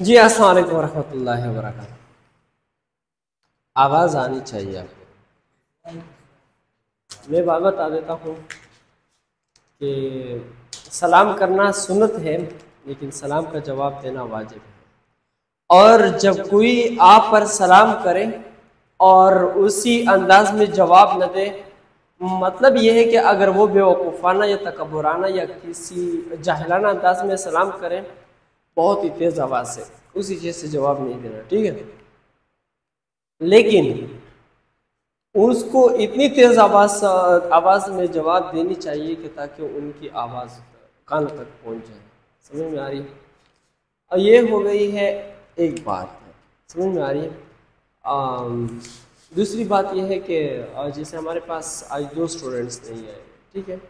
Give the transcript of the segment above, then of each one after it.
जी अस्सलाम वालेकुम रहमतुल्लाहि व बरकातहू। आवाज़ आनी चाहिए आपको। मैं बात बता देता हूँ कि सलाम करना सुन्नत है, लेकिन सलाम का जवाब देना वाजिब है। और जब कोई आप पर सलाम करे और उसी अंदाज में जवाब न दे, मतलब यह है कि अगर वो बेवकूफ़ाना या तकब्बुराना या किसी जाहिलाना अंदाज में सलाम करें बहुत ही तेज़ आवाज़ से, उसी चीज़ से जवाब नहीं देना, ठीक है। लेकिन उसको इतनी तेज़ आवाज़ में जवाब देनी चाहिए कि ताकि उनकी आवाज़ कान तक पहुंच जाए। समझ में आ रही है? और ये हो गई है एक बात है, समझ में आ रही है। दूसरी बात यह है कि जैसे हमारे पास आज 2 स्टूडेंट्स नहीं आए, ठीक है,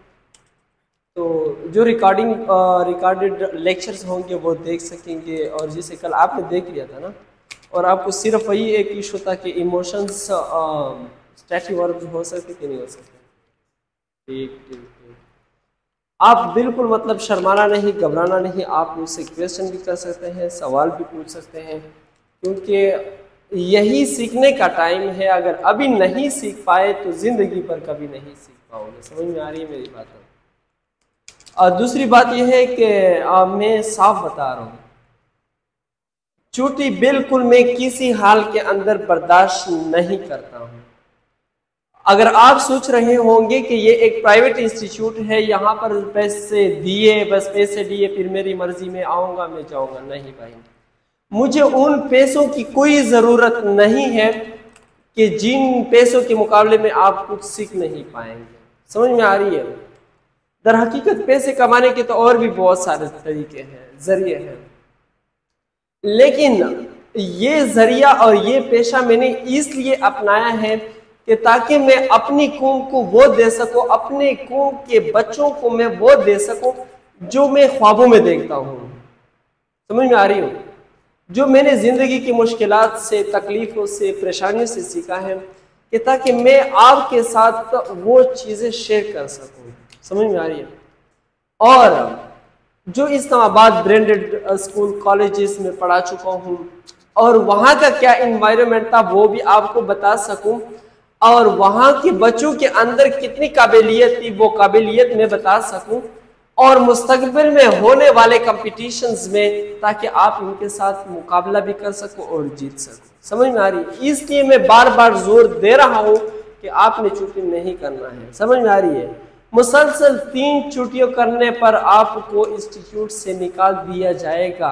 तो जो रिकॉर्डेड लेक्चर्स होंगे वो देख सकेंगे। और जैसे कल आपने देख लिया था ना, और आपको सिर्फ वही एक इशू था कि इमोशंस स्टैटिक वर्ब हो सकते कि नहीं हो सकते। ठीक ठीक ठीक। आप बिल्कुल मतलब शर्माना नहीं, घबराना नहीं, आप मुझसे क्वेश्चन भी कर सकते हैं, सवाल भी पूछ सकते हैं, क्योंकि यही सीखने का टाइम है। अगर अभी नहीं सीख पाए तो ज़िंदगी पर कभी नहीं सीख पाओगे। समझ में आ रही है मेरी बात? और दूसरी बात यह है कि मैं साफ बता रहा हूँ, चूटी बिल्कुल मैं किसी हाल के अंदर बर्दाश्त नहीं करता हूँ। अगर आप सोच रहे होंगे कि ये एक प्राइवेट इंस्टीट्यूट है, यहाँ पर पैसे दिए, बस पैसे दिए फिर मेरी मर्जी में आऊँगा मैं जाऊँगा, नहीं भाई, मुझे उन पैसों की कोई ज़रूरत नहीं है कि जिन पैसों के मुकाबले में आप कुछ सीख नहीं पाएंगे। समझ में आ रही है? दर हकीकत पैसे कमाने के तो और भी बहुत सारे तरीके हैं, जरिए हैं, लेकिन ये जरिया और ये पेशा मैंने इसलिए अपनाया है कि ताकि मैं अपनी कौम को वो दे सकूं, अपने कौम के बच्चों को मैं वो दे सकूं जो मैं ख्वाबों में देखता हूँ। समझ में आ रही हो? जो मैंने जिंदगी की मुश्किलात से, तकलीफों से, परेशानियों से सीखा है, कि ताकि मैं आपके साथ वो चीजें शेयर कर सकूं। समझ में आ रही है? और जो इस्लामाबाद ब्रांडेड स्कूल कॉलेजेस में पढ़ा चुका हूँ और वहाँ का क्या इन्वायरमेंट था वो भी आपको बता सकूं, और वहाँ के बच्चों के अंदर कितनी काबिलियत थी वो काबिलियत मैं बता सकूं, और मुस्तकबिल में होने वाले कंपटीशंस में ताकि आप इनके साथ मुकाबला भी कर सको और जीत सको। समझ में आ रही है? इसलिए मैं बार बार जोर दे रहा हूँ कि आपने छुट्टी नहीं करना है। समझ में आ रही है? मुसलसल 3 छुट्टियों करने पर आपको इंस्टीट्यूट से निकाल दिया जाएगा।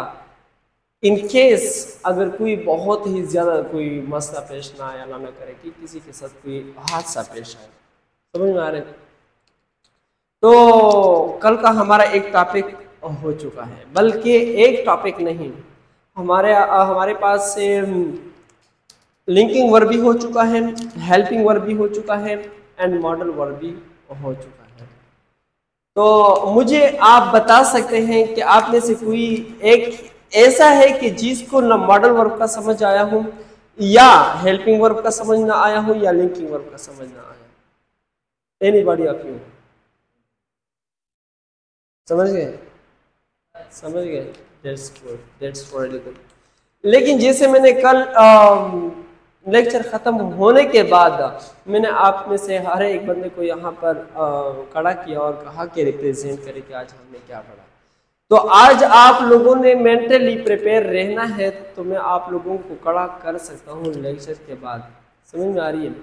इन केस अगर कोई बहुत ही ज़्यादा कोई मसला पेश ना आए, अल्लाह ना करे कि किसी के साथ कोई हादसा पेश आए। समझ में आ रहे? तो कल का हमारा एक टॉपिक हो चुका है, बल्कि एक टॉपिक नहीं, हमारे पास से लिंकिंग वर्ब भी हो चुका है, हेल्पिंग वर्ब भी हो चुका है, एंड मॉडल वर्ब भी हो चुका है। तो मुझे आप बता सकते हैं कि आप में से कोई एक ऐसा है कि जिसको न मॉडल वर्ब का समझ आया हो, या हेल्पिंग वर्ब का समझ ना आया हो, या लिंकिंग वर्ब का समझ ना आया? Anybody of you? समझ गए? समझ गए? That's good, that's really good. लेकिन जैसे मैंने कल लेक्चर ख़त्म होने के बाद मैंने आप में से हर एक बंदे को यहाँ पर खड़ा किया और कहा कि रिप्रेजेंट करे कि आज हमने क्या पढ़ा। तो आज आप लोगों ने मेंटली प्रिपेयर रहना है, तो मैं आप लोगों को खड़ा कर सकता हूँ लेक्चर के बाद। समझ में आ रही है?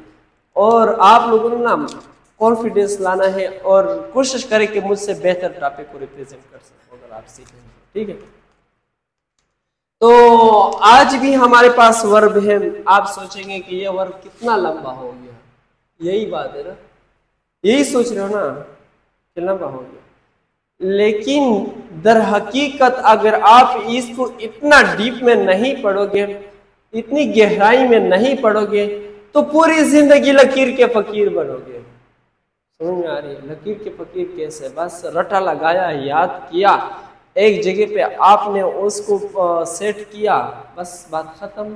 और आप लोगों ने ना कॉन्फिडेंस लाना है और कोशिश करें कि मुझसे बेहतर टॉपिक को रिप्रेजेंट कर सको अगर आप सीखेंगे, ठीक है। तो आज भी हमारे पास वर्ब है। आप सोचेंगे कि ये वर्ब कितना लंबा हो गया, यही बात है ना, यही सोच रहे हो ना कि लंबा हो गया। लेकिन दर हकीकत अगर आप इसको इतना डीप में नहीं पढ़ोगे, इतनी गहराई में नहीं पढ़ोगे, तो पूरी जिंदगी लकीर के फकीर बनोगे। समझ में आ रही है? लकीर के फकीर कैसे? बस रटा लगाया, याद किया, एक जगह पे आपने उसको सेट किया, बस बात खत्म।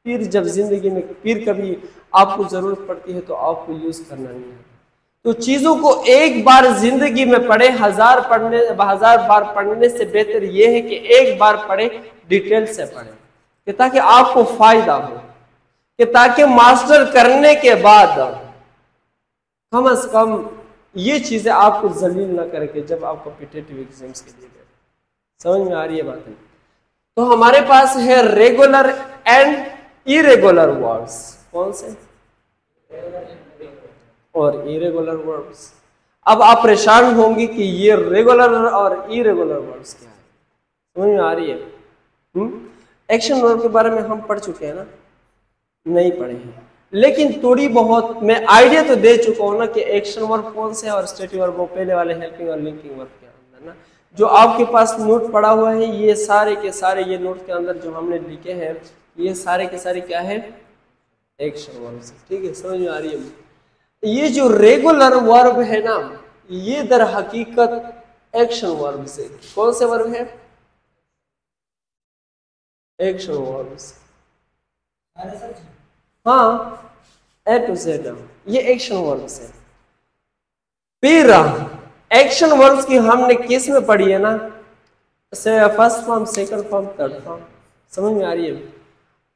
फिर जब जिंदगी में फिर कभी आपको जरूरत पड़ती है तो आपको यूज करना नहीं है। तो चीजों को एक बार जिंदगी में पढ़े, 1000 बार पढ़ने से बेहतर यह है कि एक बार पढ़े, डिटेल से पढ़े, कि ताकि आपको फायदा हो, कि ताकि मास्टर करने के बाद कम से कम ये चीजें आपको जलील ना करे कि जब आप कॉम्पिटिटिव एग्जाम्स के लिए बैठे। समझ में आ रही है बात? तो हमारे पास है रेगुलर एंड इरेगुलर वर्ब्स। कौन से? और इरेगुलर वर्ब्स। अब आप परेशान होंगे कि ये रेगुलर और इरेगुलर वर्ब्स क्या है। समझ में आ रही है? एक्शन वर्ब के बारे में हम पढ़ चुके हैं ना? नहीं पढ़े हैं, लेकिन थोड़ी बहुत मैं आइडिया तो दे चुका हूं ना कि एक्शन वर्ब कौन से है और स्टेटिव वर्ब वो पहले वाले हेल्पिंग और लिंकिंग वर्ब के अंदर ना। जो आपके पास नोट पड़ा हुआ है, ये सारे के सारे ये नोट के अंदर जो हमने लिखे हैं, ये सारे के सारे क्या है? एक्शन वर्ब से। ठीक है, समझ में आ रही है? ये जो रेगुलर वर्ब है ना, ये दर हकीकत एक्शन वर्ब से। कौन से वर्ब है? एक्शन वर्ब से। हाँ, ए टू जेड ये एक्शन वर्ब्स है। फिर एक्शन वर्ब्स की हमने किस में पढ़ी है ना? First form, second form, third form. समझ में आ रही है?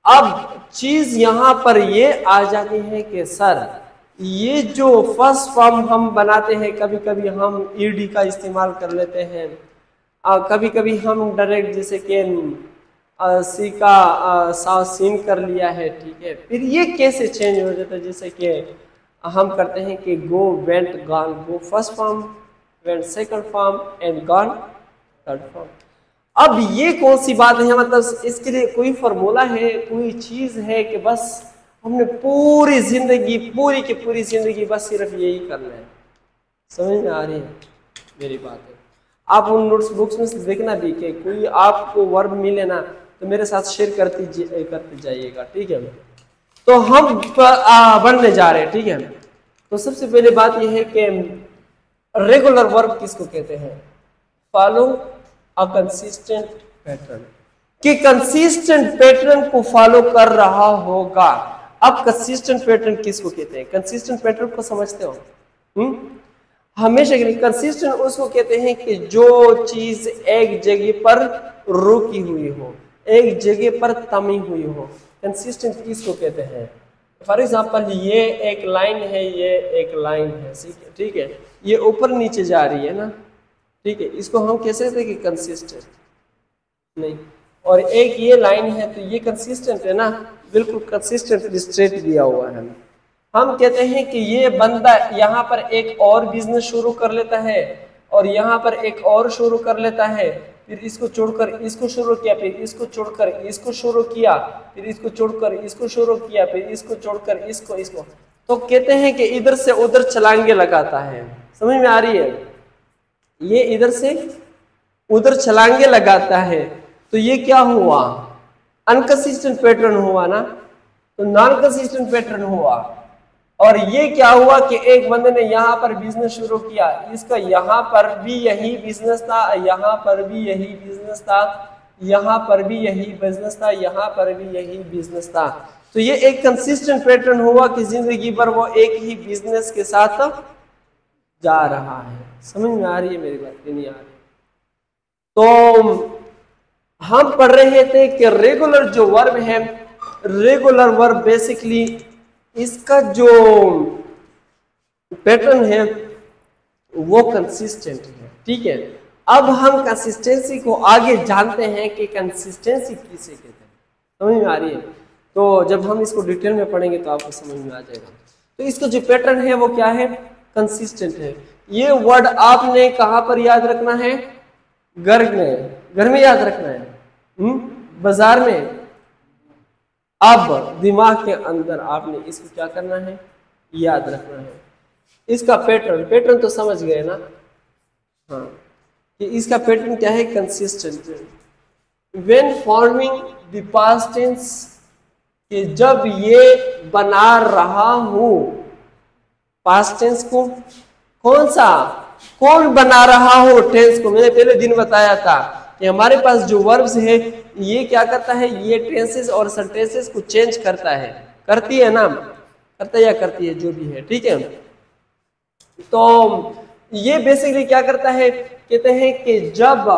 अब चीज यहां पर ये आ जाती है कि सर ये जो फर्स्ट फॉर्म हम बनाते हैं, कभी कभी हम ईडी का इस्तेमाल कर लेते हैं, कभी कभी हम डायरेक्ट जैसे कि सी का सा सीन कर लिया है। ठीक है, फिर ये कैसे चेंज हो जाता है? जैसे कि हम करते हैं कि go, went, gone. Go first form, went second form and gone third form. अब ये कौन सी बात है? मतलब इसके लिए कोई फॉर्मूला है, कोई चीज है कि बस हमने पूरी जिंदगी, पूरी की पूरी जिंदगी बस सिर्फ यही करना है? समझ में आ रही है मेरी बात? है आप उन नोट्स बुक्स में से देखना भी कि कोई आपको वर्ब मिले ना तो मेरे साथ शेयर करते जाइएगा। ठीक है, तो हम बनने जा रहे हैं। ठीक है, तो सबसे पहले बात यह है कि रेगुलर वर्ब किसको कहते हैं? फॉलो अ कंसिस्टेंट पैटर्न, कि कंसिस्टेंट पैटर्न को फॉलो कर रहा होगा। अब कंसिस्टेंट पैटर्न किसको कहते हैं? कंसिस्टेंट पैटर्न को समझते हो? हमेशा के लिए कंसिस्टेंट उसको कहते हैं कि जो चीज एक जगह पर रुकी हुई हो, एक जगह पर थमी हुई हो। कंसिस्टेंट किसको कहते हैं? फॉर एग्जांपल ये एक लाइन है, ये एक लाइन है, ठीक है, ये ऊपर नीचे जा रही है ना। ठीक है, इसको हम कैसे कहते हैं कि कंसिस्टेंट नहीं। और एक ये लाइन है तो ये कंसिस्टेंट है ना, बिल्कुल कंसिस्टेंट स्ट्रेट दिया हुआ है। हम कहते हैं कि ये बंदा यहाँ पर एक और बिजनेस शुरू कर लेता है और यहाँ पर एक और शुरू कर लेता है, फिर इसको छोड़कर इसको शुरू किया, फिर इसको छोड़कर इसको शुरू किया, फिर इसको छोड़कर इसको शुरू किया, फिर इसको छोड़कर इसको। तो कहते हैं कि इधर से उधर छलांगे लगाता है। समझ में आ रही है? ये इधर से उधर छलांगे लगाता है, तो ये क्या हुआ? अनकंसिस्टेंट पैटर्न हुआ ना, तो नॉन कंसिस्टेंट पैटर्न हुआ। और ये क्या हुआ कि एक बंदे ने यहाँ पर बिजनेस शुरू किया, इसका यहाँ पर भी यही बिजनेस था, यहाँ पर भी यही बिजनेस था, यहाँ पर भी यही बिजनेस था, यहाँ पर भी यही बिजनेस था। तो ये एक कंसिस्टेंट पैटर्न हुआ कि जिंदगी भर वो एक ही बिजनेस के साथ जा रहा है। समझ में आ रही है मेरी बात? नहीं आ रही? तो हम पढ़ रहे थे कि रेगुलर जो वर्ब है, रेगुलर वर्ब बेसिकली इसका जो पैटर्न है वो कंसिस्टेंट है। ठीक है, अब हम कंसिस्टेंसी को आगे जानते हैं कि कंसिस्टेंसी किसे कहते हैं। समझ में आ रही है? तो जब हम इसको डिटेल में पढ़ेंगे तो आपको समझ में आ जाएगा। तो इसका जो पैटर्न है वो क्या है? कंसिस्टेंट है। ये वर्ड आपने कहाँ पर याद रखना है? घर में याद रखना है, बाजार में। अब दिमाग के अंदर आपने इसको क्या करना है? याद रखना है। इसका पैटर्न तो समझ गए ना? हाँ, कि इसका पैटर्न क्या है? Consistent. When forming the past tense, कि जब ये बना रहा हूं पास्ट टेंस को। कौन बना रहा हो टेंस को? मैंने पहले दिन बताया था कि हमारे पास जो वर्ब्स है ये क्या करता है? ये टेंसेस और सेंटेंसेस को चेंज करता है, करती है ना, करता है या करती है, जो भी है। ठीक है, तो ये बेसिकली क्या करता है, कहते हैं कि जब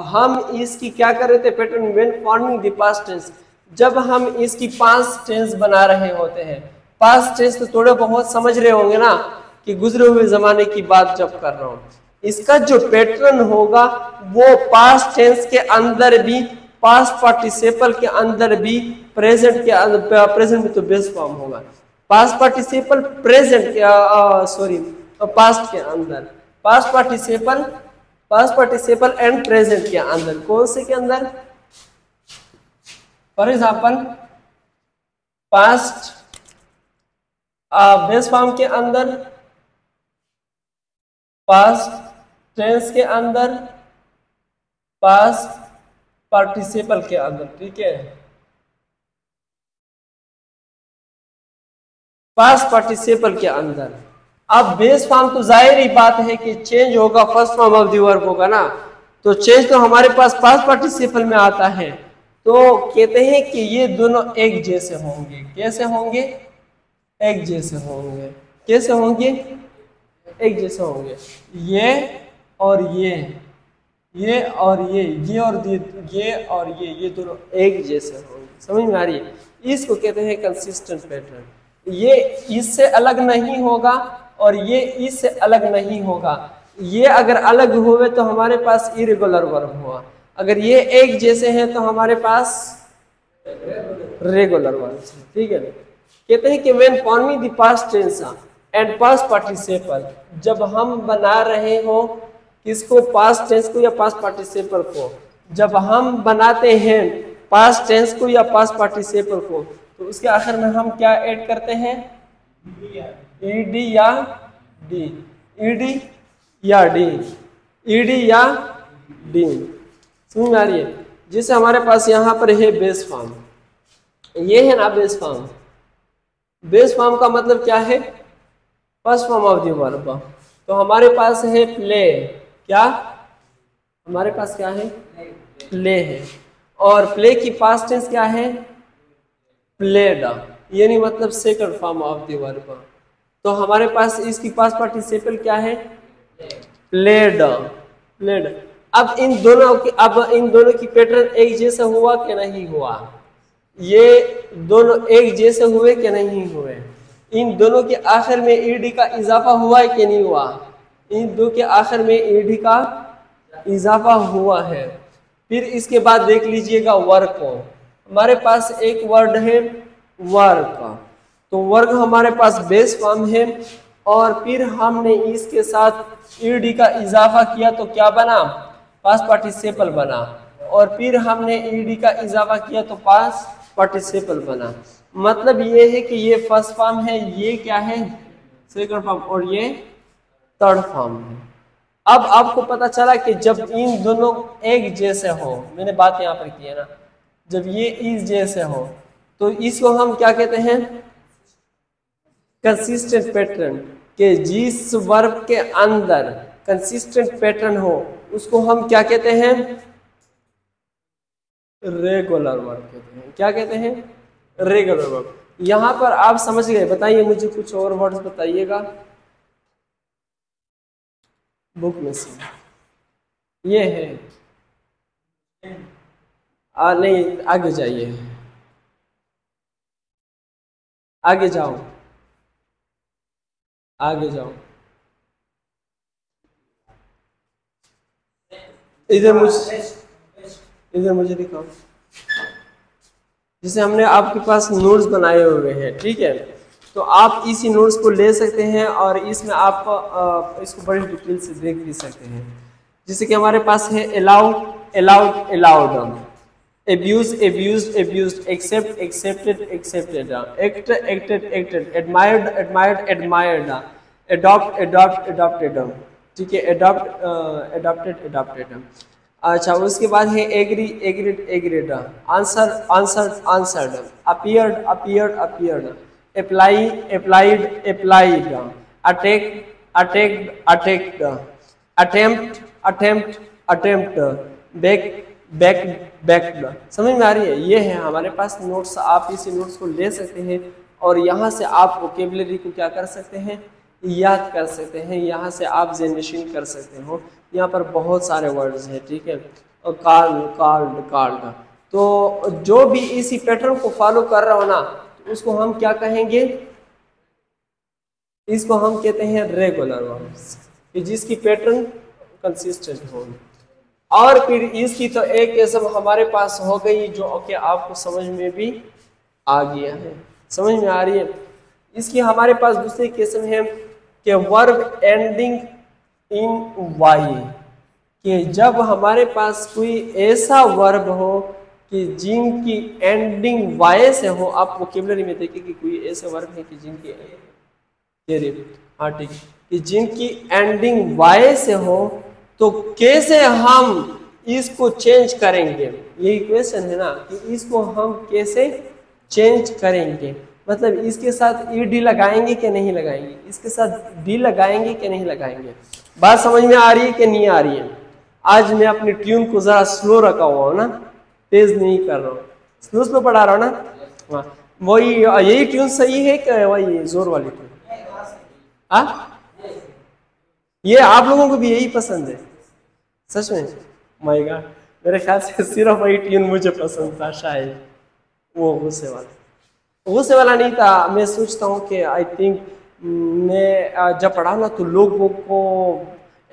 हम इसकी क्या कर रहे थे pattern when forming the past tense, जब हम इसकी पास्ट टेंस बना रहे होते हैं। पास्ट टेंस तो थोड़े बहुत समझ रहे होंगे ना कि गुजरे हुए जमाने की बात जब कर रहा हूं, इसका जो पैटर्न होगा वो पास्ट टेंस के अंदर भी, पास्ट पार्टिसिपल के अंदर भी, प्रेजेंट के अंदर, प्रेजेंट में तो बेस फॉर्म होगा, पास्ट पार्टिसिपल प्रेजेंट के सॉरी पास्ट के अंदर, पास्ट पार्टिसिपल एंड प्रेजेंट के अंदर, कौन से के अंदर, for example past base form के अंदर, पास्ट टेंस के अंदर, पास्ट पार्टिसिपल के अंदर, ठीक है, पास्ट पार्टिसिपल के अंदर। अब बेस फॉर्म तो जाहिर ही बात है कि चेंज होगा, first form of the verb होगा ना, तो चेंज तो हमारे पास पास्ट पार्टिसिपल में आता है। तो कहते हैं कि ये दोनों एक जैसे होंगे, कैसे होंगे, एक जैसे होंगे, कैसे होंगे, एक जैसे होंगे, ये और ये और ये और ये दोनों एक जैसे होंगे, समझ में आ रही है। इसको कहते हैं कंसिस्टेंट पैटर्न। ये इससे अलग नहीं होगा और ये इससे अलग नहीं होगा। ये अगर अलग हुए तो हमारे पास इरेगुलर वर्ब हुआ, अगर ये एक जैसे हैं तो हमारे पास रेगुलर वर्ब, ठीक है। कहते हैं कि when forming the past tense and past participle, जब हम बना रहे हो किसको, पास्ट टेंस को या पास्ट पार्टिसिपल को, जब हम बनाते हैं पास्ट टेंस को या पास्ट पार्टिसिपल को, तो उसके आखिर में हम क्या ऐड करते हैं, ईडी या डी, ईडी या डी, ईडी या डी, समझ में आ रही है। जैसे हमारे पास यहाँ पर है बेस फॉर्म, ये है ना बेस फॉर्म। बेस फॉर्म का मतलब क्या है, first form of the verb. तो हमारे पास है प्ले, क्या हमारे पास क्या है, प्ले है, और प्ले की पास्ट टेंस क्या है, प्लेड, यानी मतलब second form of the verb. तो हमारे पास इसकी पास्ट पार्टिसिपल क्या है, प्लेड, प्लेड। अब इन दोनों की पैटर्न एक जैसा हुआ कि नहीं हुआ, ये दोनों एक जैसे हुए कि नहीं हुए, इन दोनों के आखिर में ईडी का इजाफा हुआ है कि नहीं हुआ, इन दो के आखिर में ईडी का इजाफा हुआ है। फिर इसके बाद देख लीजिएगा वर्क को, हमारे पास एक वर्ड है वर्क, तो वर्क हमारे पास बेस फॉर्म है और फिर हमने इसके साथ ईडी का इजाफा किया तो क्या बना, पास्ट पार्टिसिपल बना, और फिर हमने ईडी का इजाफा किया तो पास्ट पार्टिसिपल बना। मतलब ये है कि ये फर्स्ट फॉर्म है, ये क्या है, सेकंड फॉर्म, और ये थर्ड फॉर्म है। अब आपको पता चला कि जब इन दोनों एक जैसे हो, मैंने बात यहाँ पर की है ना, जब ये इस जैसे हो तो इसको हम क्या कहते हैं, कंसिस्टेंट पैटर्न, के जिस वर्ब के अंदर कंसिस्टेंट पैटर्न हो उसको हम क्या कहते हैं, रेगुलर वर्ब कहते हैं। क्या कहते हैं, रेगुलर वर्ब। यहां पर आप समझ गए, बताइए मुझे कुछ और वर्ड्स बताइएगा बुक में से। ये है नहीं, आगे जाइए, आगे जाओ, आगे जाओ, इधर मुझे दिखाओ। जैसे हमने आपके पास नोट्स बनाए हुए हैं, ठीक है, तो आप इसी नोट्स को ले सकते हैं और इसमें आप इसको बड़ी डिटेल से देख भी सकते हैं। जैसे कि हमारे पास है allowed, allowed, allowed, abuse, abused, abused, accept, accepted, accepted, act, acted, acted, admired, admired, admired, adopt, adopt, adopted, ठीक है, adopt, adopted, adopted। अच्छा, उसके बाद है agree, agreed, agreed, answer, answered, answered, appeared, appeared, appeared, apply, applied, applied, attack, attacked, attacked, attempt, attempt, attempt, back, backed. समझ में आ रही है। ये है हमारे पास नोट्स, आप इसी नोट्स को ले सकते हैं और यहाँ से आप वोकेबलरी को क्या कर सकते हैं, याद कर सकते हैं, यहाँ से आप जनरेशन कर सकते हो। यहाँ पर बहुत सारे वर्ड्स हैं, ठीक है, और कार्ड। तो जो भी इसी पैटर्न को फॉलो कर रहा हो ना, तो उसको हम क्या कहेंगे, इसको हम कहते हैं रेगुलर वर्ब्स, कि जिसकी पैटर्न कंसिस्टेंट हो। और फिर इसकी तो एक किस्म हमारे पास हो गई जो कि आपको समझ में भी आ गया है, समझ में आ रही है। इसकी हमारे पास दूसरी किस्म है कि वर्ब एंडिंग इन वाई, कि जब हमारे पास कोई ऐसा वर्ब हो कि जिनकी एंडिंग वाई से हो। आप वोकेबलरी में देखिए कि कोई ऐसे वर्ब है कि जिनकी हाँ ठीक, कि जिनकी एंडिंग वाई से हो, तो कैसे हम इसको चेंज करेंगे, यही क्वेश्चन है ना, कि इसको हम कैसे चेंज करेंगे। मतलब इसके साथ ईडी लगाएंगे कि नहीं लगाएंगे, इसके साथ डी लगाएंगे कि नहीं लगाएंगे। बात समझ में आ रही है कि नहीं आ रही है? आज मैं अपनी ट्यून को जरा स्लो रखा हुआ हूँ ना, तेज नहीं कर रहा हूँ, स्लो पढ़ा रहा हूँ ना। हाँ, वही यही ट्यून सही है कि वही जोर वाली ट्यून? ये आप लोगों को भी यही पसंद है सच में? माय गॉड, मेरे ख्याल से सिर्फ वही ट्यून मुझे पसंद था शायद, वो गुस्से वाला नहीं था। मैं सोचता हूँ कि आई थिंक मैं जब पढ़ा ना तो लोगों को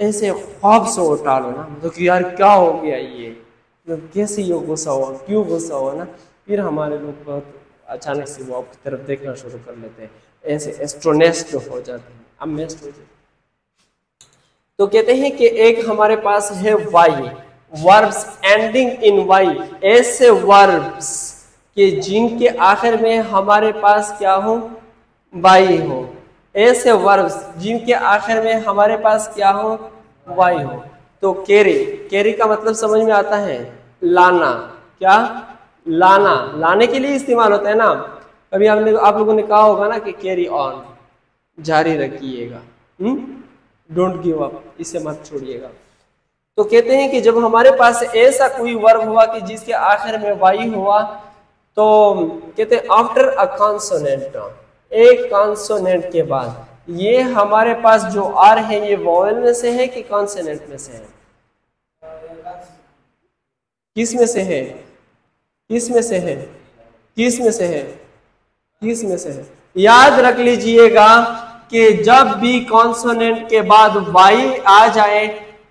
ऐसे ख्वाब से उठा लो ना, तो कि यार क्या हो गया ये, मतलब कैसे ये गुस्सा हुआ, क्यों गुस्सा हुआ ना। फिर हमारे लोग बहुत अचानक से वो आपकी तरफ देखना शुरू कर लेते हैं, ऐसे एस्ट्रोनेस्ट हो जाते हैं, अमेस्ट हो जाते हैं। तो कहते हैं कि एक हमारे पास है Y, verbs ending in Y, ऐसे वर्ब्स कि जिनके आखिर में हमारे पास क्या हो, वाई हो। ऐसे वर्ब्स जिनके आखिर में हमारे पास क्या हो, वाई हो। तो कैरी का मतलब समझ में आता है, लाना। क्या? लाना, लाने के लिए इस्तेमाल होता है ना। कभी आप लोगों ने कहा होगा ना कि कैरी ऑन, जारी रखिएगा, डोंट गिव अप, इसे मत छोड़िएगा। तो कहते हैं कि जब हमारे पास ऐसा कोई वर्ब हुआ कि जिसके आखिर में वाई हुआ, तो कहते हैं आफ्टर अ कॉन्सोनेंट, एक कॉन्सोनेंट के बाद। ये हमारे पास जो आर है ये वॉवेल में से है कि कॉन्सोनेंट में से है? किस में से है? किस में से है? किस में से है? किस में से है? याद रख लीजिएगा कि जब भी कॉन्सोनेंट के बाद वाई आ जाए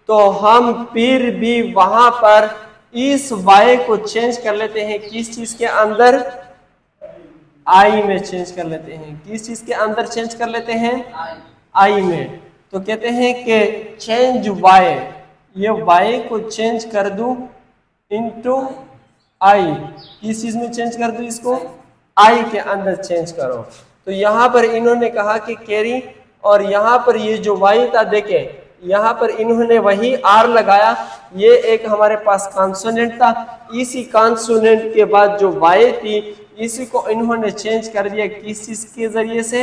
तो हम फिर भी वहां पर इस वाई को चेंज कर लेते हैं। किस चीज के अंदर? आई में चेंज कर लेते हैं। किस चीज के अंदर चेंज कर लेते हैं? आई में। तो कहते हैं कि चेंज वाई, ये वाई को चेंज कर दूं इनटू आई। किस चीज में चेंज कर दूं इसको? आई के अंदर चेंज करो। तो यहाँ पर इन्होंने कहा कि कैरी, और यहाँ पर ये जो वाई था देखें, यहाँ पर इन्होंने वही आर लगाया। ये एक हमारे पास कॉन्सोनेंट था, इसी कॉन्सोनेंट के बाद जो वाई थी इसी को इन्होंने चेंज कर दिया। किस चीज के जरिए से?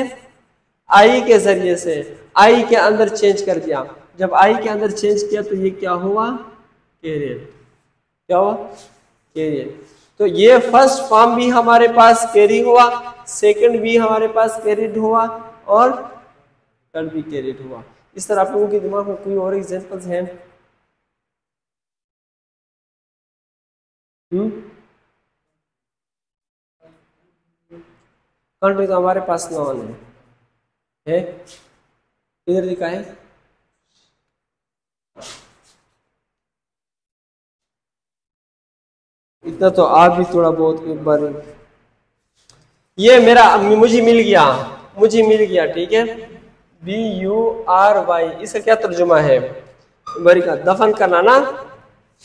आई के जरिए से। आई के अंदर चेंज कर दिया। जब आई के अंदर चेंज किया तो ये क्या हुआ? कैरियर। क्या हुआ? कैरियर। तो ये फर्स्ट फॉर्म भी हमारे पास कैरी हुआ, सेकंड भी हमारे पास कैरिड हुआ, और थर्ड भी कैरिड हुआ। इस तरह आप लोगों के दिमाग में कोई और एग्जांपल्स हैं? कंट्री तो हमारे पास नॉन है, इधर लिखा है इतना, तो आप भी थोड़ा बहुत एक बार। ये मुझे मिल गया, ठीक है। BURY, इसका क्या तर्जुमा है? बरी का दफन करना ना।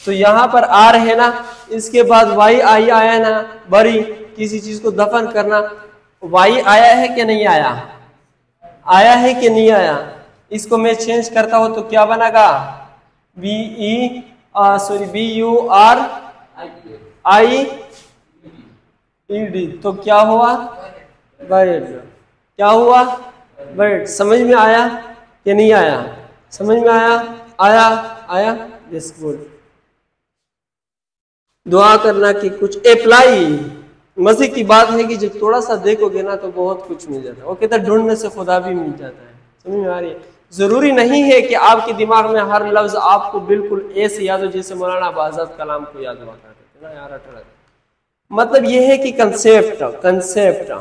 तो यहाँ पर आर है ना, इसके बाद वाई आई आया ना, बरी किसी चीज को दफन करना। वाई आया है कि नहीं आया? आया है कि नहीं आया? इसको मैं चेंज करता हूं तो क्या बनेगा? BURIED। तो क्या हुआ? बर्ड। क्या हुआ? बर्ड। समझ में आया कि नहीं आया? समझ में आया? आया। This good. दुआ करना कि कुछ अप्लाई। मजे की बात है कि जब थोड़ा सा देखोगे ना तो बहुत कुछ मिल जाता है। वो कहता है ढूंढने से खुदा भी मिल जाता है। समझ में आ रही है? जरूरी नहीं है कि आपके दिमाग में हर लफ्ज आपको बिल्कुल ऐसे याद हो जैसे मौलाना आजाद कलाम को याद हुआ करते थे ना यार। मतलब ये है कि कंसेप्ट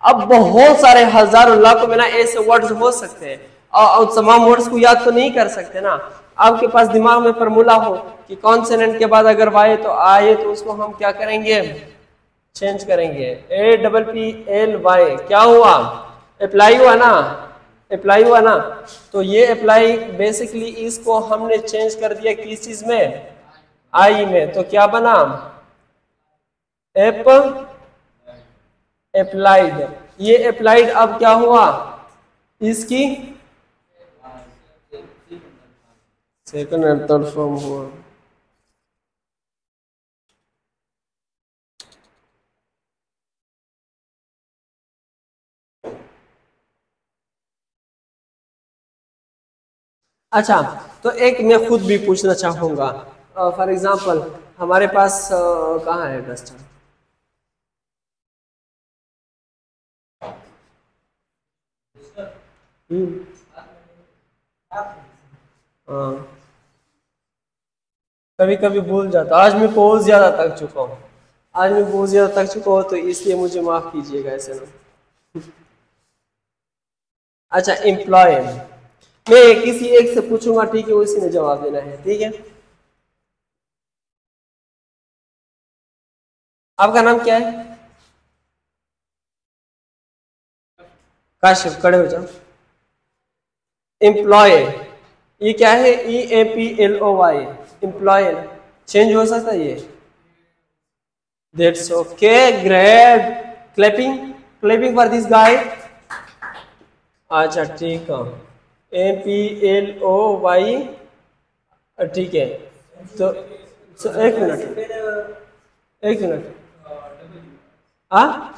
अब बहुत सारे हजारों लाखों में ना ऐसे वर्ड्स हो सकते हैं और तमाम वर्ड्स को याद तो नहीं कर सकते ना। आपके पास दिमाग में फॉर्मूला हो कि कॉन्सोनेंट के बाद अगर वाई तो आए तो उसको हम क्या करेंगे, चेंज करेंगे, APPLY क्या हुआ, अप्लाई हुआ ना, अप्लाई हुआ ना। तो ये अप्लाई बेसिकली इसको हमने चेंज कर दिया किस चीज में, आई में, तो क्या बना अप्लाइड। ये अप्लाइड अब क्या हुआ, इसकी सेकंड एंड थर्ड फॉर्म हुआ। अच्छा, तो एक मैं खुद भी पूछना चाहूंगा, फॉर एग्जांपल हमारे पास कहाँ है डस्टर, हाँ कभी कभी भूल जाता, आज मैं बहुत ज्यादा थक चुका हूँ, आज मैं बहुत ज्यादा थक चुका हूँ तो इसलिए मुझे माफ कीजिएगा ऐसे ना। अच्छा एम्प्लॉय, मैं किसी एक से पूछूंगा, ठीक है, उसी ने जवाब देना है, ठीक है। आपका नाम क्या है? काशिफ, खड़े हो जाओ। एम्प्लॉय ये क्या है, EAPLOY, एम्प्लॉय चेंज हो सकता है ये, that's okay, great, clapping clapping for this guy. अच्छा ठीक है, APLOY, ठीक है। तो एक मिनट हाँ,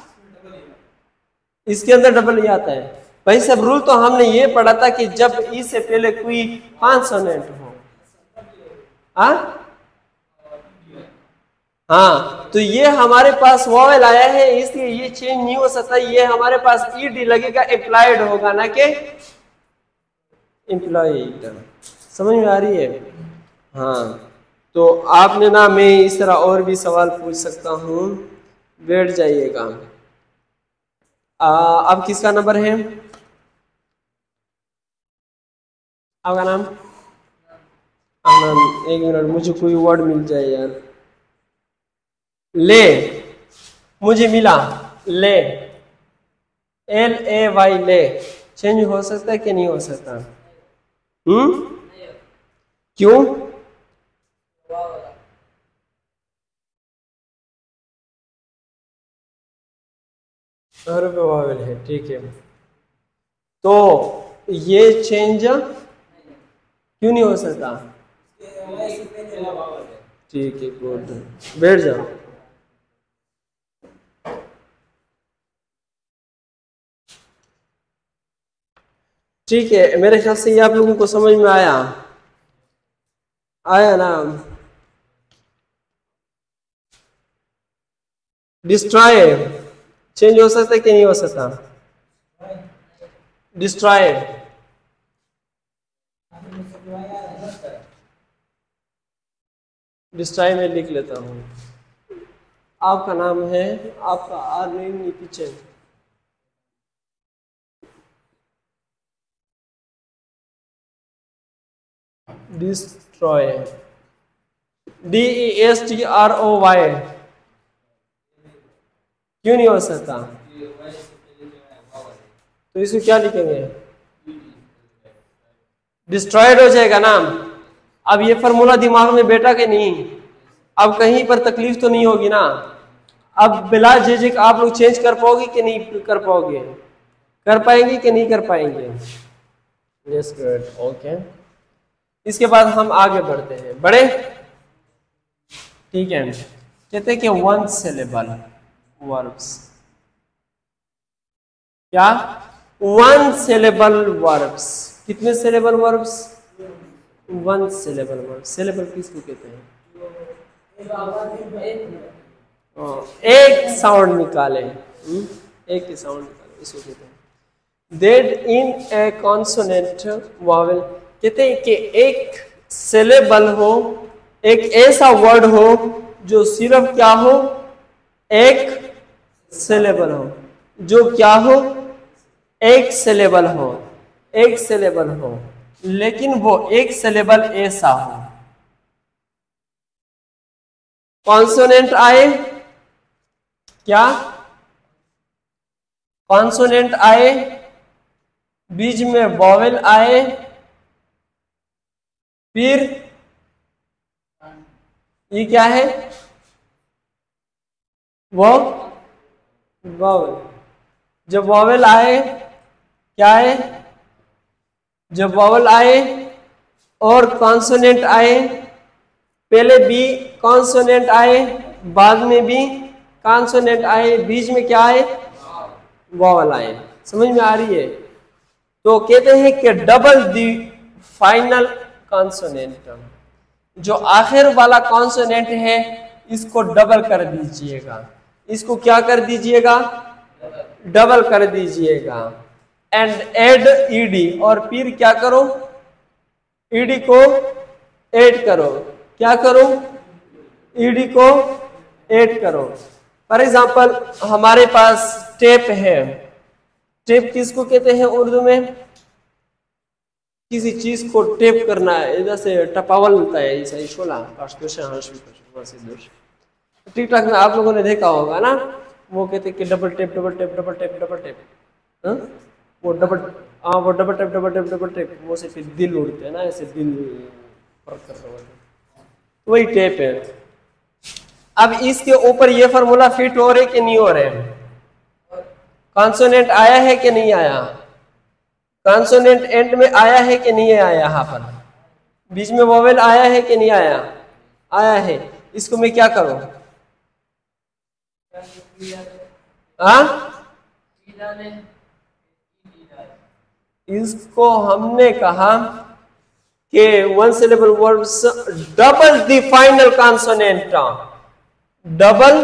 इसके अंदर डबल ही आता है भाई साहब। रूल तो हमने ये पढ़ा था कि जब ई से पहले कोई कॉन्सोनेंट हो, हाँ तो ये हमारे पास वॉवेल आया है इसलिए ये चेंज नहीं हो सकता, ये हमारे पास ED लगेगा, एप्लाइड होगा ना कि एम्प्लॉयड। समझ में आ रही है? हाँ तो आपने ना, मैं इस तरह और भी सवाल पूछ सकता हूँ, बैठ जाइएगा। अब किसका नंबर है, आपका नाम? एक मिनट, मुझे कोई वर्ड मिल जाए यार। ले, मुझे मिला ले, LAY ले, चेंज हो सकता है कि नहीं हो सकता? क्यों? हर पे वावेल है, ठीक है। तो ये चेंज क्यों नहीं हो सकता? ठीक है, गुड, बैठ जाओ। ठीक है, मेरे ख्याल से ये आप लोगों को समझ में आया, आया ना? डिस्ट्रॉय चेंज हो सकता है कि नहीं हो सकता? डिस्ट्रॉय, डिस्ट्रॉय में लिख लेता हूँ। आपका नाम है, आपका आर नेम पीछे, डिस्ट्रॉय, DESTROY, क्यों नहीं हो सकता? तो इसको क्या लिखेंगे? डिस्ट्रॉयड हो जाएगा ना। अब ये फॉर्मूला दिमाग में बैठा कि नहीं? अब कहीं पर तकलीफ तो नहीं होगी ना? अब बिला झिझक आप लोग चेंज कर पाओगे कि नहीं कर पाओगे? कर पाएंगे कि नहीं कर पाएंगे? Yes good, okay. इसके बाद हम आगे बढ़ते हैं, बड़े ठीक है। कहते हैं कि वन सिलेबल वर्ब्स, क्या? वन सिलेबल वर्ब्स, कितने syllable verbs? One syllable verb. Syllable किसको कहते हैं? एक साउंड निकाले, एक ही साउंड निकाले, इसको कहते हैं। That in A consonant vowel, कहते हैं कि एक सिलेबल हो, एक ऐसा वर्ड हो जो सिर्फ क्या हो, एक सिलेबल हो, जो क्या हो, एक सिलेबल हो, एक सिलेबल हो, लेकिन वो एक सिलेबल ऐसा हो, कॉन्सोनेंट आए, क्या कॉन्सोनेंट आए, बीच में वॉवेल आए, फिर ये क्या है, वो वॉवेल। जब वॉवेल आए, क्या है, जब वॉवेल आए और कॉन्सोनेंट आए, पहले भी कॉन्सोनेंट आए, बाद में भी कॉन्सोनेंट आए, बीच में क्या आए, वॉवेल आए। समझ में आ रही है? तो कहते हैं कि डबल द फाइनल कॉन्सोनेंट, जो आखिर वाला कॉन्सोनेंट है इसको डबल कर दीजिएगा, इसको क्या कर दीजिएगा, डबल कर दीजिएगा। एंड एड ईडी, और फिर क्या करो, ईडी को ऐड करो, क्या करो, ईडी को ऐड करो। फॉर एग्जाम्पल हमारे पास टेप है, टेप किसको कहते हैं उर्दू में, किसी चीज को टेप करना है, जैसे टपावल होता है ऐसा शोला। टिकटॉक में आप लोगों ने देखा होगा ना, वो कहते कि double tape double tape double tape double tape, वो डबल, हाँ वो double tape double tape double tape, वो से फिर दिल उड़ते हैं ना, ऐसे दिल वही टेप है। अब इसके ऊपर ये फार्मूला फिट हो रहे कि नहीं हो रहे, कॉन्सोनेंट आया है कि नहीं आया, कॉन्सोनेंट एंड में आया है कि नहीं आया, यहाँ पर बीच में वोवेल आया है कि नहीं आया, आया है। इसको मैं क्या करूं, इसको हमने कहा कि one syllable words double the final consonant, double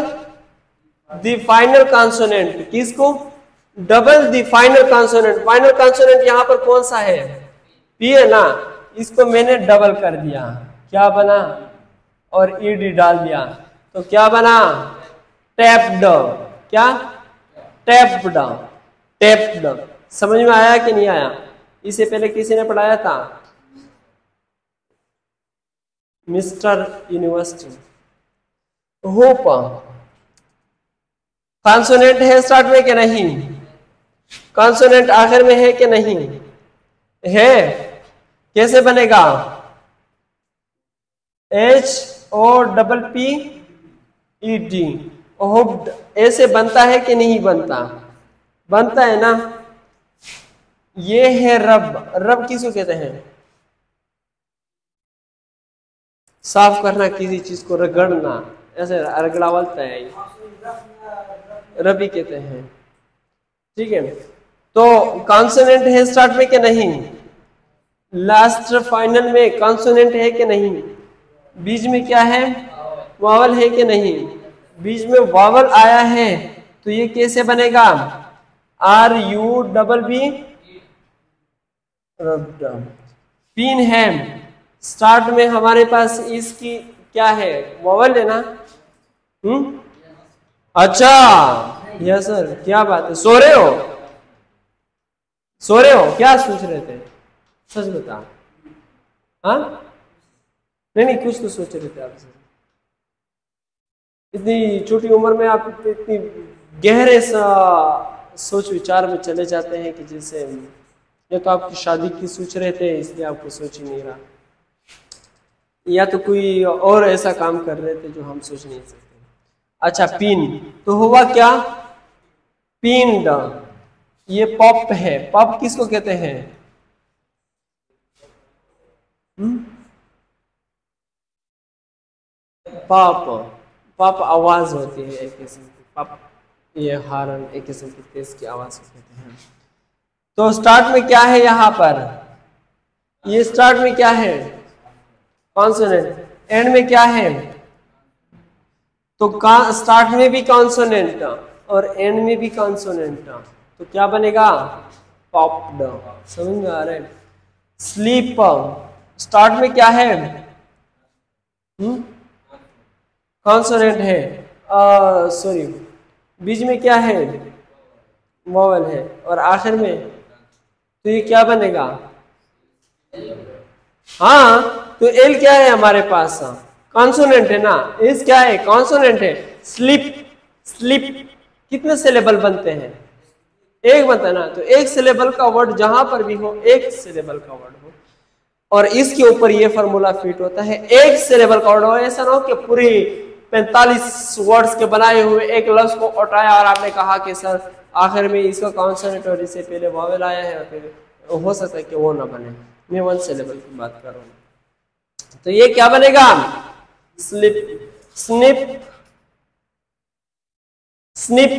the final consonant, किसको, double the final consonant. Final consonant यहां पर कौन सा है, पी है ना, इसको मैंने डबल कर दिया, क्या बना, और ईडी डाल दिया, तो क्या बना, टैप्ड, क्या, टैप्ड, टैप्ड। समझ में आया कि नहीं आया? इससे पहले किसी ने पढ़ाया था, मिस्टर यूनिवर्सिटी। होप कॉन्सोनेंट है स्टार्ट में कि नहीं, कॉन्सोनेंट आखिर में है कि नहीं है, कैसे बनेगा, HOPPED, होप्ड, ऐसे बनता है कि नहीं बनता, बनता है ना। ये है रब, रब किसको कहते हैं, साफ करना, किसी चीज को रगड़ना, ऐसे रगड़ा बोलता है, रबी कहते हैं, ठीक है। तो कॉन्सोनेंट है स्टार्ट में कि नहीं, लास्ट फाइनल में कॉन्सोनेंट है कि नहीं, बीच में क्या है, वावल है कि नहीं, बीच में वावल आया है, तो ये कैसे बनेगा, RUBB, पिन है, स्टार्ट में हमारे पास इसकी क्या है, वावल है ना, अच्छा यस सर, क्या बात है, सो रहे हो, सो रहे हो, क्या सोच रहे थे, सच बता, हाँ, नहीं कुछ तो सोच रहे थे आप सर, इतनी छोटी उम्र में आप इतनी गहरे सोच विचार में चले जाते हैं कि जैसे, या तो आपकी शादी की सोच रहे थे इसलिए आपको सोच ही नहीं रहा, या तो कोई और ऐसा काम कर रहे थे जो हम सोच नहीं सकते। अच्छा पिन, तो हुआ क्या, पिंड, ये पॉप है, पॉप किसको कहते हैं, पॉप, पॉप आवाज होती है एक किस्म की, पॉप ये हारन एक किस्म की तेज की आवाज को कहते हैं। तो स्टार्ट में क्या है यहाँ पर, ये स्टार्ट में क्या है, कॉन्सोनेंट, एंड में क्या है, तो स्टार्ट में भी कॉन्सोनेंट और एंड में भी कॉन्सोनेंट, तो क्या बनेगा, पॉप्ड, समझ में आ रहा है। स्लीप स्टार्ट में क्या है, कॉन्सोनेंट है, सॉरी बीच में क्या है, वोवेल है, और आखिर में, तो ये क्या बनेगा, हाँ तो एल क्या है हमारे पास, कॉन्सोनेंट है ना, एस क्या है, कॉन्सोनेंट है। स्लिप, स्लिप कितने सिलेबल बनते हैं, एक बनता है ना, तो एक सिलेबल का वर्ड जहां पर भी हो, एक सिलेबल का वर्ड हो, और इसके ऊपर ये फॉर्मूला फिट होता है, एक सिलेबल का वर्ड हो, ऐसा ना हो कि पूरी 45 वर्ड्स के बनाए हुए एक लफ्ज को उठाया और आपने कहा कि सर आखिर में इसका कॉन्सोनेंट और इससे पहले वावेल आया है, और फिर हो सकता है कि वो ना बने। मैं वन सिलेबल की बात कर रहा हूं, तो ये क्या बनेगा, स्लिप, स्निप, स्निप,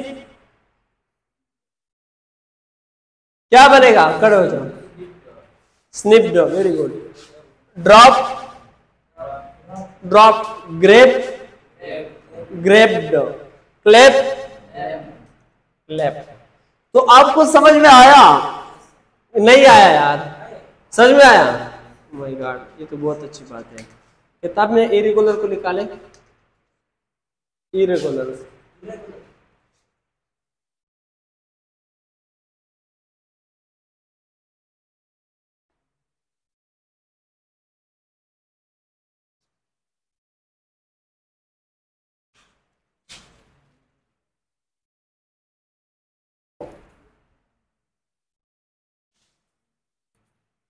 क्या बनेगा, खड़े हो जाओ, snipped, very good. Drop, drop, grape, graped, clap, clap. तो आपको समझ में आया, नहीं आया यार, समझ में आया, माय गॉड, ये तो बहुत अच्छी बात है। किताब में इरेगुलर को निकालें, इरेगुलर,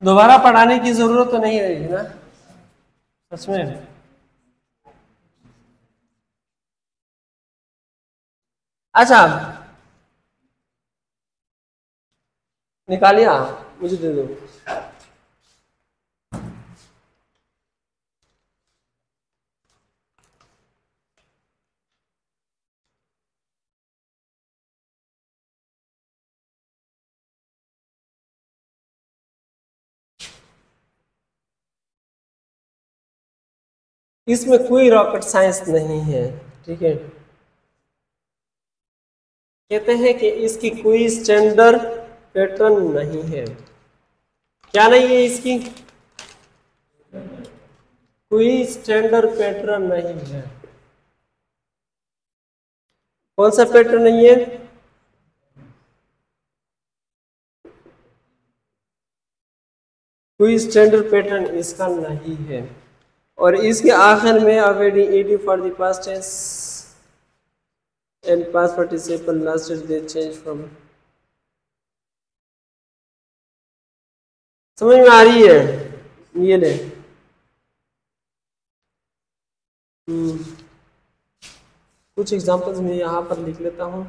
दोबारा पढ़ाने की जरूरत तो नहीं रहेगी ना, सच में। अच्छा निकालिए, मुझे दे दो। इसमें कोई रॉकेट साइंस नहीं है, ठीक है। कहते हैं कि इसकी कोई स्टैंडर्ड पैटर्न नहीं है, क्या नहीं है इसकी, कोई स्टैंडर्ड पैटर्न नहीं है। कौन सा पैटर्न नहीं है, कोई स्टैंडर्ड पैटर्न इसका नहीं है। और इसके आखिर में already ED for the past tense and past participle last they change from, समझ में आ रही है, ये ले। कुछ एग्जांपल्स मैं यहाँ पर लिख लेता हूँ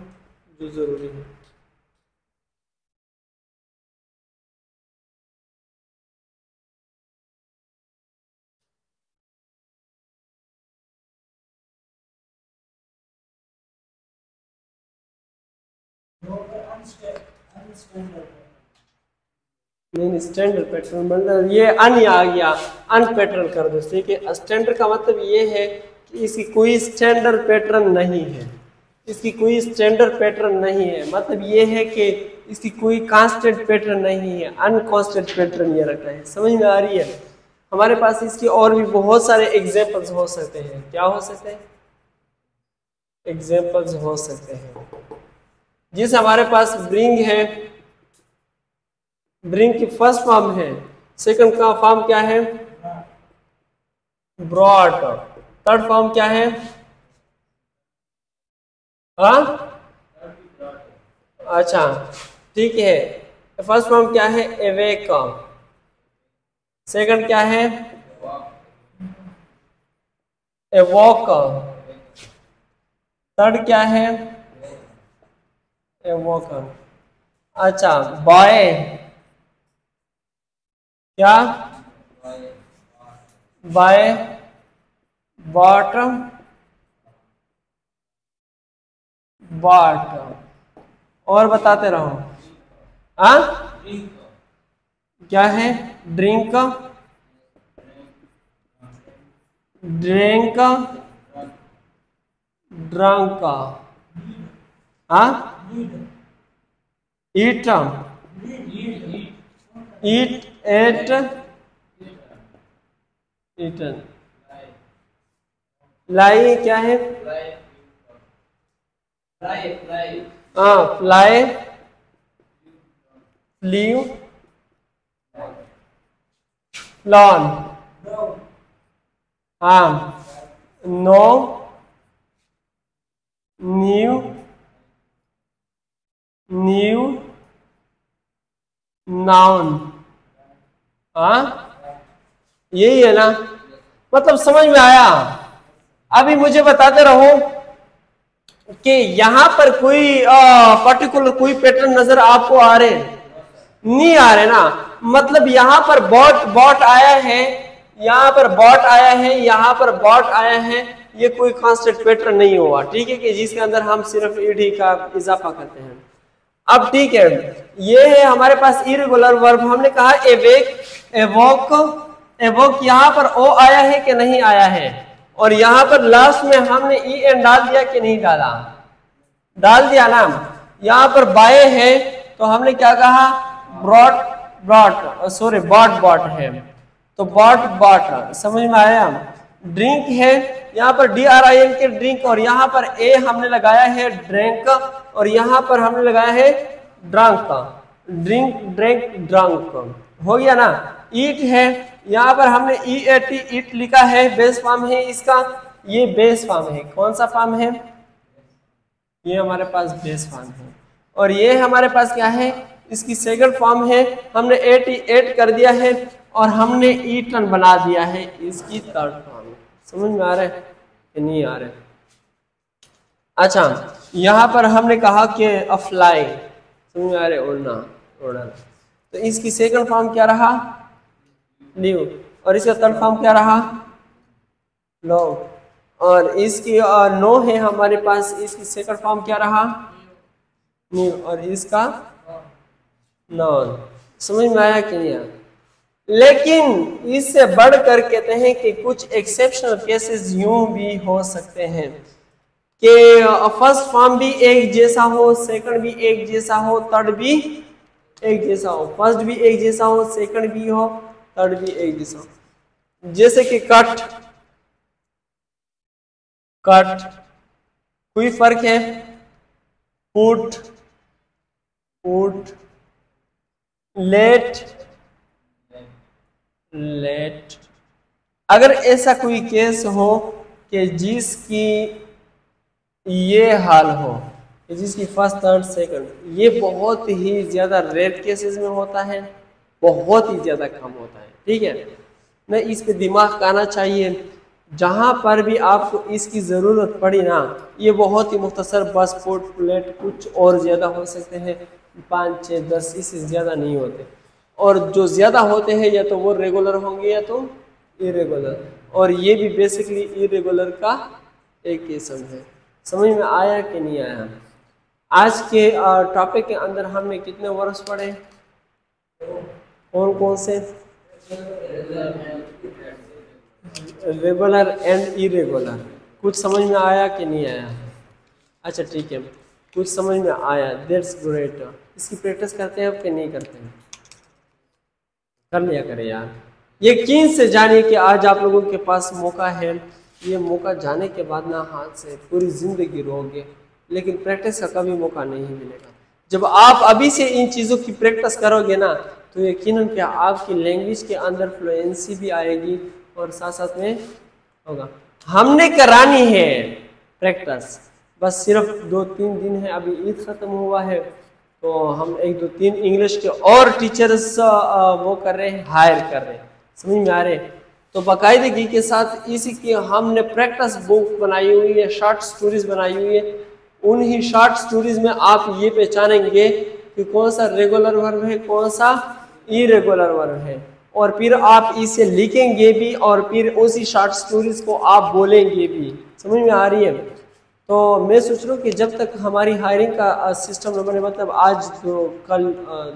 जो जरूरी है। नहीं स्टैंडर्ड पैटर्न मतलब ये अन आ गया, अन पैटर्न कर दो, ठीक है। स्टैंडर्ड का मतलब ये है कि इसकी कोई स्टैंडर्ड पैटर्न नहीं है, इसकी कोई स्टैंडर्ड पैटर्न नहीं है, मतलब ये है कि इसकी कोई कांस्टेंट पैटर्न नहीं है, अनकॉन्स्टेंट पैटर्न ये रखा है। समझ में आ रही है। हमारे पास इसकी और भी बहुत सारे एग्जाम्पल्स हो सकते हैं। क्या हो सकते हैं, एग्जाम्पल्स हो सकते हैं। जिस हमारे पास ब्रिंग है, ब्रिंग की फर्स्ट फॉर्म है, सेकंड का फॉर्म क्या है, ब्रॉट, थर्ड फॉर्म क्या है, हाँ अच्छा ठीक है। फर्स्ट फॉर्म क्या है, एवेक, सेकंड क्या है, एवॉक, थर्ड क्या है, एवॉक। अच्छा बॉय क्या, बाय, बॉटम, बाट, और बताते रहो। हाँ क्या है, ड्रिंक, ड्रिंक, ड्रंक, हाँ ईट, ईट, एट, ईटन। लाई क्या है? हाँ, फ्लाई, फ्लीव, फ्लॉन। हाँ, नो, न्यू, न्यू, नाउन। हाँ, यही है ना? मतलब समझ में आया? अभी मुझे बताते रहो कि यहां पर कोई पर्टिकुलर कोई पैटर्न नजर आपको आ रहे नहीं आ रहे ना? मतलब यहां पर बॉट बॉट आया है, यहां पर बॉट आया है, यहां पर बॉट आया है, ये कोई कांस्टेंट पैटर्न नहीं हुआ, ठीक है, कि जिसके अंदर हम सिर्फ ईडी का इजाफा करते हैं। अब ठीक है, ये है हमारे पास इरेगुलर वर्ब। हमने कहा एवेक, एवोक, एवोक, यहां पर ओ आया है कि नहीं आया है? और यहां पर लास्ट में हमने ई एन डाल दिया कि नहीं डाला? डाल दिया ना। यहां पर बाय है तो हमने क्या कहा? Brought, brought, sorry bought, bought है तो बॉट, बॉट। समझ में आया? ड्रिंक है, यहाँ पर DRINK के ड्रिंक, और यहाँ पर ए हमने लगाया है ड्रिंक, और यहाँ पर हमने लगाया है ड्रंक, ड्रिंक, ड्रिंक, ड्रंक। हो गया ना? ईट है, यहाँ पर हमने EAT, ईट लिखा है, बेस फॉर्म है इसका, ये बेस फॉर्म है। कौन सा फॉर्म है? ये हमारे पास बेस फॉर्म है। और ये हमारे पास क्या है? इसकी सेकंड फॉर्म है, हमने 88 कर दिया है, और हमने ईटन बना दिया है इसकी थर्ड फॉर्म। समझ में आ रहा है कि नहीं आ रहा है? अच्छा, यहाँ पर हमने कहा कि अफ्लाई, समझ में आ रहा है? उड़ना, उड़ना। तो इसकी सेकंड फॉर्म क्या रहा? लीव। और इसका थर्ड फॉर्म क्या रहा? लो। और इसकी नो है हमारे पास, इसकी सेकंड फॉर्म क्या रहा? न्यू। और इसका नॉन। समझ में आया कि नहीं आया? लेकिन इससे बढ़कर कहते हैं कि कुछ एक्सेप्शनल केसेस यूं भी हो सकते हैं कि फर्स्ट फॉर्म भी एक जैसा हो, सेकंड भी एक जैसा हो, थर्ड भी एक जैसा हो। फर्स्ट भी एक जैसा हो, सेकंड भी हो, थर्ड भी एक जैसा हो। जैसे कि कट, कट, कोई फर्क है? Put, put, let, let. अगर ऐसा कोई केस हो कि जिसकी ये हाल हो, जिसकी फर्स्ट, थर्ड, सेकंड, ये बहुत ही ज्यादा रेयर केसेस में होता है, बहुत ही ज्यादा कम होता है, ठीक है ना? इस पे दिमाग आना चाहिए। जहां पर भी आपको इसकी जरूरत पड़ी ना, ये बहुत ही मुख्तसर, बस पुट, लेट, कुछ और ज्यादा हो सकते हैं, 5, 6, 10, इससे ज्यादा नहीं होते। और जो ज्यादा होते हैं या तो वो रेगुलर होंगे या तो इरेगुलर, और ये भी बेसिकली इरेगुलर का एक किस्म है। समझ में आया कि नहीं आया? आज के टॉपिक के अंदर हमने कितने वर्ड्स पढ़े? कौन कौन से? Regular and irregular. कुछ समझ में आया कि नहीं आया? अच्छा ठीक है, कुछ समझ में आया, दैट्स ग्रेट। इसकी प्रैक्टिस करते हैं कि नहीं करते हैं? कर लिया करें यार। यकीन से जानिए कि आज आप लोगों के पास मौका है, ये मौका जाने के बाद ना हाथ से पूरी जिंदगी रोगे, लेकिन प्रैक्टिस का कभी मौका नहीं मिलेगा। जब आप अभी से इन चीज़ों की प्रैक्टिस करोगे ना, तो यकीनन क्या आपकी लैंग्वेज के अंदर फ्लुएंसी भी आएगी और साथ साथ में होगा। हमने करानी है प्रैक्टिस, बस सिर्फ 2-3 दिन है, अभी ईद खत्म हुआ है, तो हम 1-2-3 इंग्लिश के और टीचर्स वो कर रहे हैं, हायर कर रहे हैं। समझ में आ रहे हैं? तो बाकायदगी के साथ इसी की हमने प्रैक्टिस बुक बनाई हुई है, शॉर्ट स्टोरीज बनाई हुई है। उन्हीं शॉर्ट स्टोरीज में आप ये पहचानेंगे कि कौन सा रेगुलर वर्ब है, कौन सा इरेगुलर वर्ब है, और फिर आप इसे लिखेंगे भी, और फिर उसी शॉर्ट स्टोरीज को आप बोलेंगे भी। समझ में आ रही है? तो मैं सोच रहा हूँ कि जब तक हमारी हायरिंग का सिस्टम न बने, मतलब आज तो कल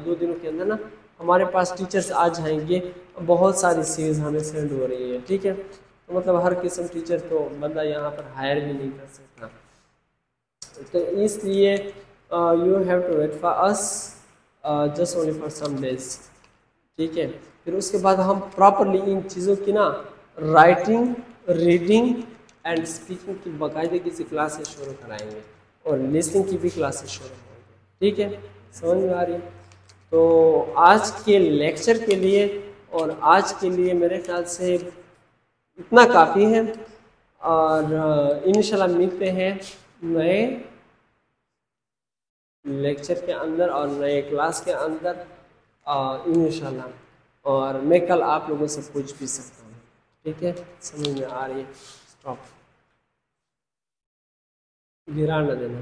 2 दिनों के अंदर ना हमारे पास टीचर्स आ जाएंगे, बहुत सारी सीरीज हमें सेंड हो रही है, ठीक है? तो मतलब हर किस्म टीचर तो बंदा यहाँ पर हायर भी नहीं कर सकता, तो इसलिए you have to wait for us. Just only for some days, ठीक है। फिर उसके बाद हम प्रॉपरली इन चीज़ों की ना राइटिंग, रीडिंग एंड स्पीकिंग की बाकायदगी से क्लासेस शुरू कराएंगे और लिसनिंग की भी क्लासेस शुरू होंगी, ठीक है। समझ में आ रही है? तो आज के लेक्चर के लिए और आज के लिए मेरे ख्याल से इतना काफ़ी है, और इंशाल्लाह मिलते हैं नए लेक्चर के अंदर और नए क्लास के अंदर इंशाल्लाह। और मैं कल आप लोगों से पूछ भी सकता हूँ, ठीक है। समझ में आ रही है? स्टॉप, गिरा न देना।